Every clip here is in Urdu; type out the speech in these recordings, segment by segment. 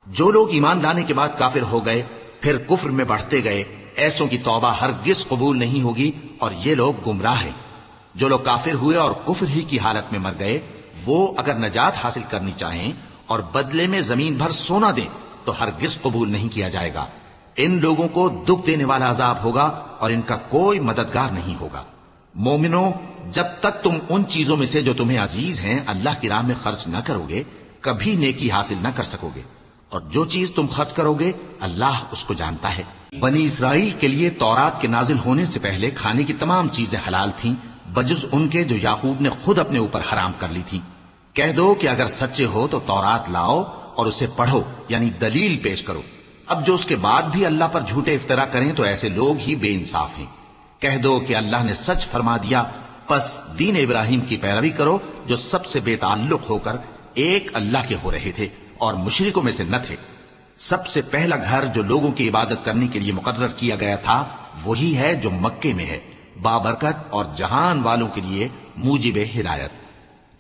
جو لوگ ایمان لانے کے بعد کافر ہو گئے پھر کفر میں بڑھتے گئے، ایسوں کی توبہ ہرگز قبول نہیں ہوگی اور یہ لوگ گمراہ ہیں۔ جو لوگ کافر ہوئے اور کفر ہی کی حالت میں مر گئے، وہ اگر نجات حاصل کرنی چاہیں اور بدلے میں زمین بھر سونا دیں تو ہرگز قبول نہیں کیا جائے گا۔ ان لوگوں کو دکھ دینے والا عذاب ہوگا اور ان کا کوئی مددگار نہیں ہوگا۔ مومنوں، جب تک تم ان چیزوں میں سے جو تمہیں عزیز ہیں اللہ کی راہ میں خرچ نہ کرو گے، کبھی نیکی حاصل نہ کر سکو گے، اور جو چیز تم خرچ کرو گے اللہ اس کو جانتا ہے۔ بنی اسرائیل کے لیے تورات کے نازل ہونے سے پہلے کھانے کی تمام چیزیں حلال تھیں بجز ان کے جو یعقوب نے خود اپنے اوپر حرام کر لی تھی۔ کہہ دو کہ اگر سچے ہو تو تورات لاؤ اور اسے پڑھو، یعنی دلیل پیش کرو۔ اب جو اس کے بعد بھی اللہ پر جھوٹے افطرا کریں تو ایسے لوگ ہی بے انصاف ہیں۔ کہہ دو کہ اللہ نے سچ فرما دیا، پس دین ابراہیم کی پیروی کرو جو سب سے بے تعلق ہو کر ایک اللہ کے ہو رہے تھے اور مشرکوں میں سے نہ تھے۔ سب سے پہلا گھر جو لوگوں کی عبادت کرنے کے لیے مقرر کیا گیا تھا وہی ہے جو مکے میں ہے، بابرکت اور جہان والوں کے لیے موجب ہدایت۔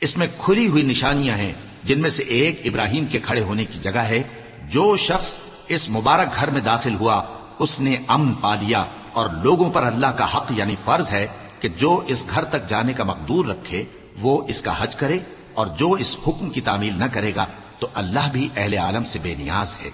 اس میں کھلی ہوئی نشانیاں ہیں، جن میں سے ایک ابراہیم کے کھڑے ہونے کی جگہ ہے۔ جو شخص اس مبارک گھر میں داخل ہوا اس نے امن پا لیا، اور لوگوں پر اللہ کا حق یعنی فرض ہے کہ جو اس گھر تک جانے کا مقدور رکھے وہ اس کا حج کرے، اور جو اس حکم کی تعمیل نہ کرے گا تو اللہ بھی اہل عالم سے بے نیاز ہے۔